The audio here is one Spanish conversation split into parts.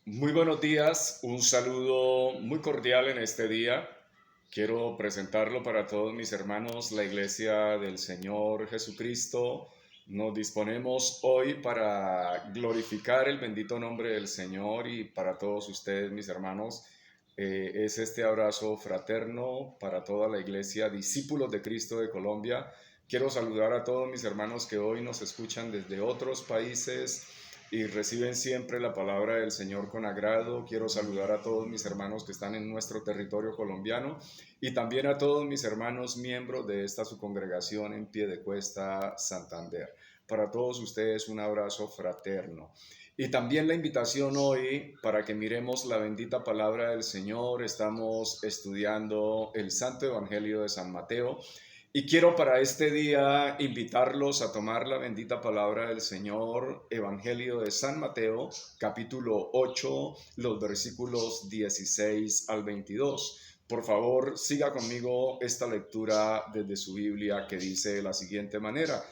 Muy buenos días, un saludo muy cordial en este día. Quiero presentarlo para todos mis hermanos, la Iglesia del Señor Jesucristo. Nos disponemos hoy para glorificar el bendito nombre del Señor y para todos ustedes, mis hermanos, es este abrazo fraterno para toda la Iglesia, discípulos de Cristo de Colombia. Quiero saludar a todos mis hermanos que hoy nos escuchan desde otros países y reciben siempre la palabra del Señor con agrado. Quiero saludar a todos mis hermanos que están en nuestro territorio colombiano y también a todos mis hermanos miembros de esta su congregación en Piedecuesta, Santander. Para todos ustedes un abrazo fraterno. Y también la invitación hoy para que miremos la bendita palabra del Señor. Estamos estudiando el Santo Evangelio de San Mateo. Y quiero para este día invitarlos a tomar la bendita palabra del Señor, Evangelio de San Mateo, capítulo 8, los versículos 16 al 22. Por favor, siga conmigo esta lectura desde su Biblia que dice de la siguiente manera.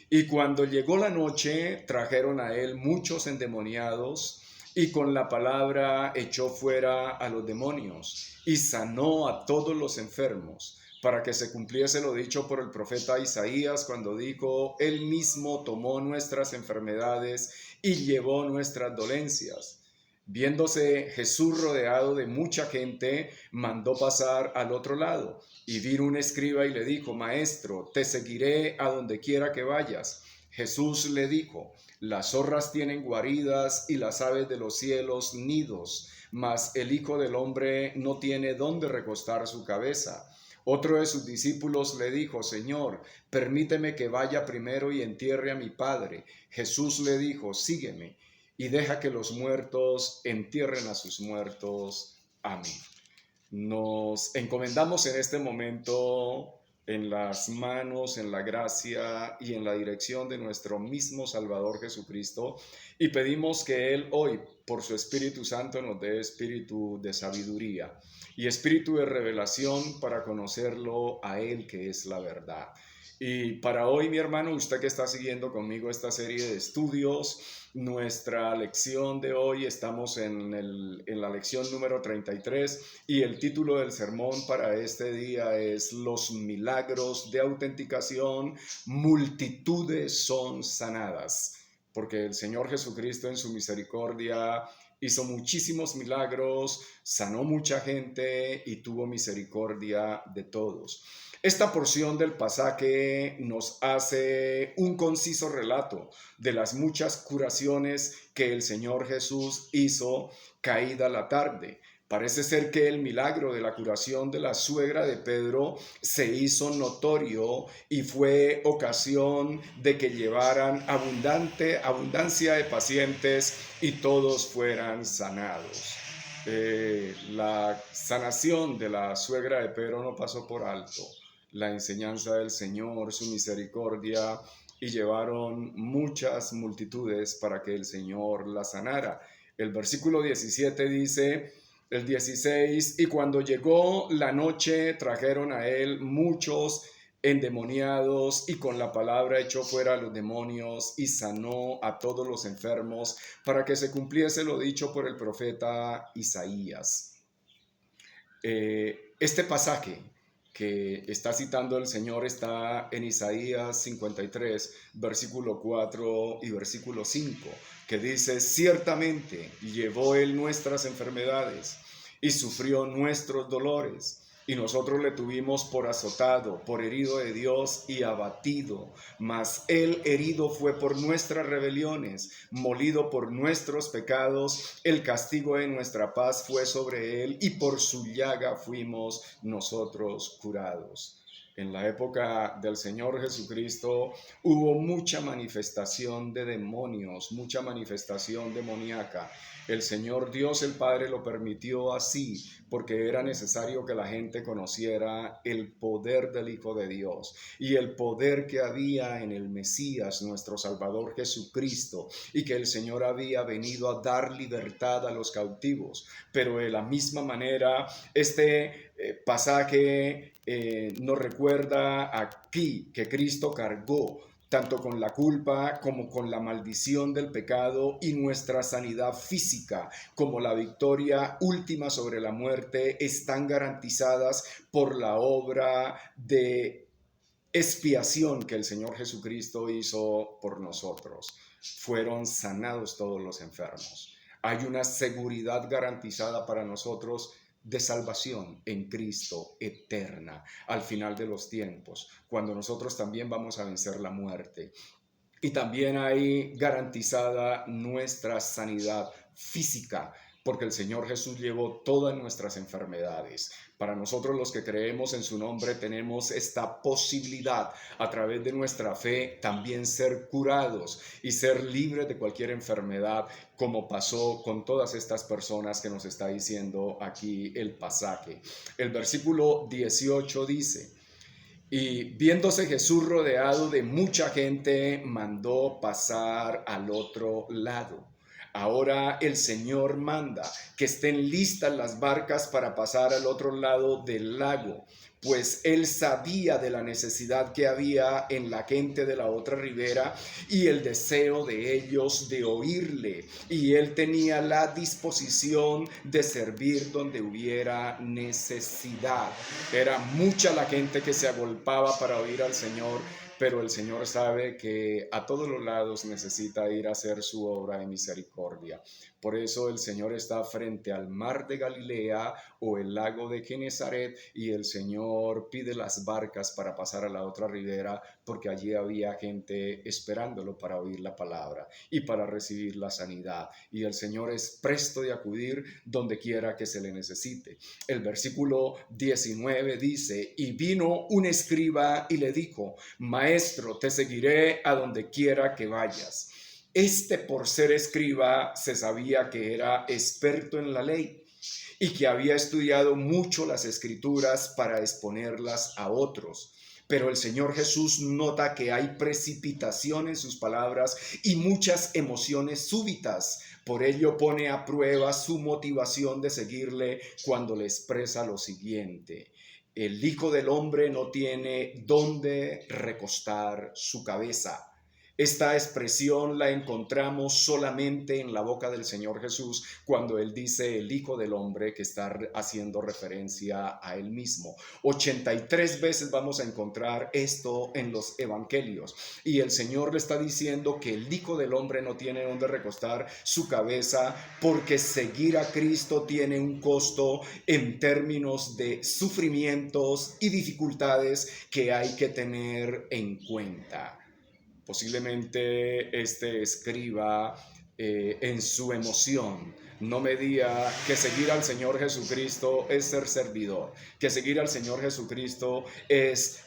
Y cuando llegó la noche, trajeron a él muchos endemoniados y con la palabra echó fuera a los demonios y sanó a todos los enfermos, para que se cumpliese lo dicho por el profeta Isaías cuando dijo: Él mismo tomó nuestras enfermedades y llevó nuestras dolencias. Viéndose Jesús rodeado de mucha gente, mandó pasar al otro lado. Y vino un escriba y le dijo: Maestro, te seguiré a donde quiera que vayas. Jesús le dijo: Las zorras tienen guaridas y las aves de los cielos nidos, mas el Hijo del Hombre no tiene dónde recostar su cabeza. Otro de sus discípulos le dijo: Señor, permíteme que vaya primero y entierre a mi padre. Jesús le dijo: Sígueme y deja que los muertos entierren a sus muertos. Amén. Nos encomendamos en este momento en las manos, en la gracia y en la dirección de nuestro mismo Salvador Jesucristo y pedimos que Él hoy, por su Espíritu Santo, nos dé espíritu de sabiduría y espíritu de revelación para conocerlo a Él, que es la verdad. Y para hoy, mi hermano, usted que está siguiendo conmigo esta serie de estudios, nuestra lección de hoy, estamos en la lección número 33 y el título del sermón para este día es Los milagros de autenticación, multitudes son sanadas, porque el Señor Jesucristo en su misericordia hizo muchísimos milagros, sanó mucha gente y tuvo misericordia de todos. Esta porción del pasaje nos hace un conciso relato de las muchas curaciones que el Señor Jesús hizo caída la tarde. Parece ser que el milagro de la curación de la suegra de Pedro se hizo notorio y fue ocasión de que llevaran abundancia de pacientes y todos fueran sanados. La sanación de la suegra de Pedro no pasó por alto. La enseñanza del Señor, su misericordia, y llevaron muchas multitudes para que el Señor la sanara. El versículo 17 dice, el 16, y cuando llegó la noche trajeron a él muchos endemoniados y con la palabra echó fuera a los demonios y sanó a todos los enfermos para que se cumpliese lo dicho por el profeta Isaías. Este pasaje que está citando el Señor está en Isaías 53, versículo 4 y versículo 5, que dice: ciertamente llevó Él nuestras enfermedades y sufrió nuestros dolores, y nosotros le tuvimos por azotado, por herido de Dios y abatido. Mas Él herido fue por nuestras rebeliones, molido por nuestros pecados. El castigo de nuestra paz fue sobre Él, y por su llaga fuimos nosotros curados. En la época del Señor Jesucristo hubo mucha manifestación de demonios, mucha manifestación demoníaca. El Señor Dios el Padre lo permitió así porque era necesario que la gente conociera el poder del Hijo de Dios y el poder que había en el Mesías, nuestro Salvador Jesucristo, y que el Señor había venido a dar libertad a los cautivos. Pero de la misma manera, este pasaje nos recuerda aquí que Cristo cargó tanto con la culpa como con la maldición del pecado, y nuestra sanidad física como la victoria última sobre la muerte están garantizadas por la obra de expiación que el Señor Jesucristo hizo por nosotros. Fueron sanados todos los enfermos. Hay una seguridad garantizada para nosotros de salvación en Cristo eterna al final de los tiempos, cuando nosotros también vamos a vencer la muerte. Y también hay garantizada nuestra sanidad física, porque el Señor Jesús llevó todas nuestras enfermedades. Para nosotros los que creemos en su nombre tenemos esta posibilidad a través de nuestra fe también ser curados y ser libres de cualquier enfermedad, como pasó con todas estas personas que nos está diciendo aquí el pasaje. El versículo 18 dice: y viéndose Jesús rodeado de mucha gente, mandó pasar al otro lado. Ahora el Señor manda que estén listas las barcas para pasar al otro lado del lago, pues Él sabía de la necesidad que había en la gente de la otra ribera y el deseo de ellos de oírle. Y Él tenía la disposición de servir donde hubiera necesidad. Era mucha la gente que se agolpaba para oír al Señor, pero el Señor sabe que a todos los lados necesita ir a hacer su obra de misericordia. Por eso el Señor está frente al mar de Galilea o el lago de Genesaret, y el Señor pide las barcas para pasar a la otra ribera, porque allí había gente esperándolo para oír la palabra y para recibir la sanidad. Y el Señor es presto de acudir donde quiera que se le necesite. El versículo 19 dice: y vino un escriba y le dijo: Maestro, te seguiré a donde quiera que vayas. Este, por ser escriba, se sabía que era experto en la ley y que había estudiado mucho las escrituras para exponerlas a otros. Pero el Señor Jesús nota que hay precipitación en sus palabras y muchas emociones súbitas. Por ello pone a prueba su motivación de seguirle cuando le expresa lo siguiente: el Hijo del Hombre no tiene dónde recostar su cabeza. Esta expresión la encontramos solamente en la boca del Señor Jesús cuando Él dice el Hijo del Hombre, que está haciendo referencia a Él mismo. 83 veces vamos a encontrar esto en los evangelios, y el Señor le está diciendo que el Hijo del Hombre no tiene donde recostar su cabeza, porque seguir a Cristo tiene un costo en términos de sufrimientos y dificultades que hay que tener en cuenta. Posiblemente este escriba en su emoción no medía que seguir al Señor Jesucristo es ser servidor, que seguir al Señor Jesucristo es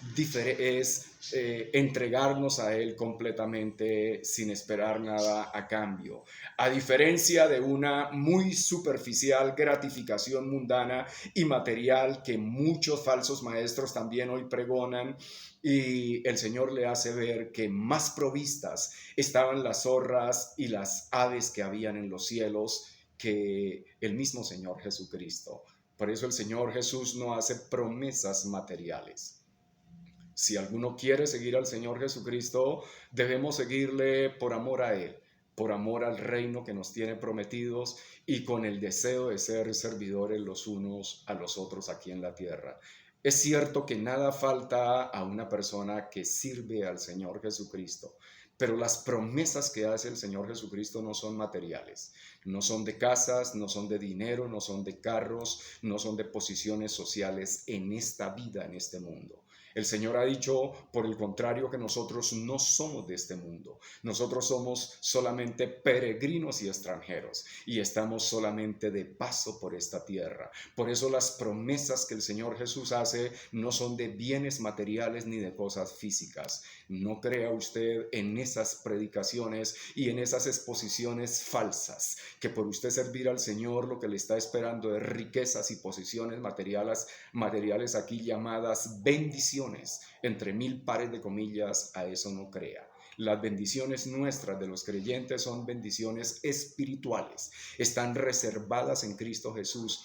entregarnos a Él completamente sin esperar nada a cambio. A diferencia de una muy superficial gratificación mundana y material que muchos falsos maestros también hoy pregonan, y el Señor le hace ver que más provistas estaban las zorras y las aves que habían en los cielos que el mismo Señor Jesucristo. Por eso el Señor Jesús no hace promesas materiales. Si alguno quiere seguir al Señor Jesucristo, debemos seguirle por amor a Él, por amor al reino que nos tiene prometidos y con el deseo de ser servidores los unos a los otros aquí en la tierra. Es cierto que nada falta a una persona que sirve al Señor Jesucristo, pero las promesas que hace el Señor Jesucristo no son materiales, no son de casas, no son de dinero, no son de carros, no son de posiciones sociales en esta vida, en este mundo. El Señor ha dicho, por el contrario, que nosotros no somos de este mundo. Nosotros somos solamente peregrinos y extranjeros, y estamos solamente de paso por esta tierra. Por eso las promesas que el Señor Jesús hace no son de bienes materiales ni de cosas físicas. No crea usted en esas predicaciones y en esas exposiciones falsas, que por usted servir al Señor lo que le está esperando es riquezas y posiciones materiales aquí llamadas bendiciones, entre mil pares de comillas. A eso no crea. Las bendiciones nuestras de los creyentes son bendiciones espirituales, están reservadas en Cristo Jesús,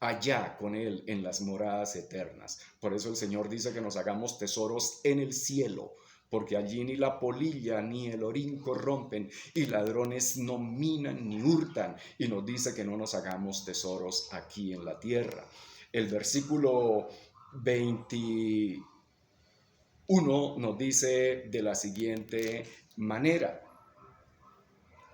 allá con Él en las moradas eternas. Por eso el Señor dice que nos hagamos tesoros en el cielo, porque allí ni la polilla ni el orín corrompen, y ladrones no minan ni hurtan, y nos dice que no nos hagamos tesoros aquí en la tierra. El versículo 21 nos dice de la siguiente manera: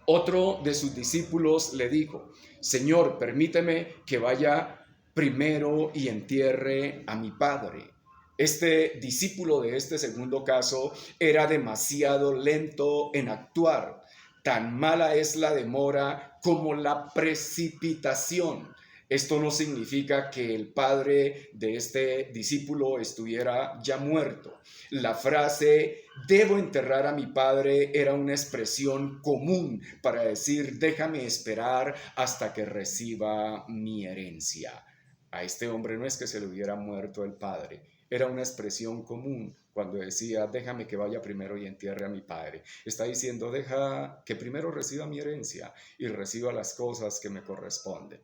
otro de sus discípulos le dijo: Señor, permíteme que vaya primero y entierre a mi padre. Este discípulo de este segundo caso era demasiado lento en actuar. Tan mala es la demora como la precipitación. Esto no significa que el padre de este discípulo estuviera ya muerto. La frase "debo enterrar a mi padre" era una expresión común para decir "déjame esperar hasta que reciba mi herencia". A este hombre no es que se le hubiera muerto el padre, era una expresión común cuando decía "déjame que vaya primero y entierre a mi padre". Está diciendo "deja que primero reciba mi herencia y reciba las cosas que me corresponden".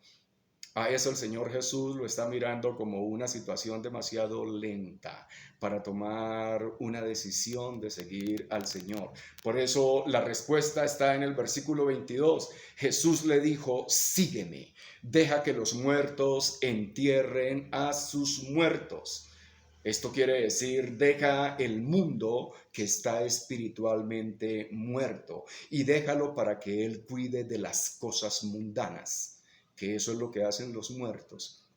A eso el Señor Jesús lo está mirando como una situación demasiado lenta para tomar una decisión de seguir al Señor. Por eso la respuesta está en el versículo 22. Jesús le dijo: sígueme, deja que los muertos entierren a sus muertos. Esto quiere decir, deja el mundo que está espiritualmente muerto y déjalo para que Él cuide de las cosas mundanas, que eso es lo que hacen los muertos,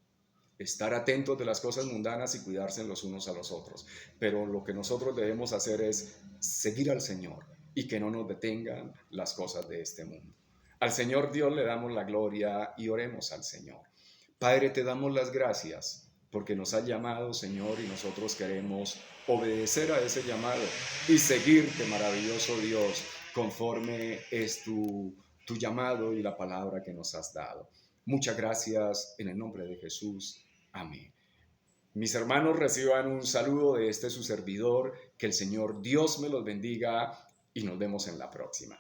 estar atentos de las cosas mundanas y cuidarse los unos a los otros. Pero lo que nosotros debemos hacer es seguir al Señor y que no nos detengan las cosas de este mundo. Al Señor Dios le damos la gloria y oremos al Señor. Padre, te damos las gracias porque nos has llamado, Señor, y nosotros queremos obedecer a ese llamado y seguirte, maravilloso Dios, conforme es tu llamado y la palabra que nos has dado. Muchas gracias en el nombre de Jesús. Amén. Mis hermanos, reciban un saludo de este su servidor. Que el Señor Dios me los bendiga y nos vemos en la próxima.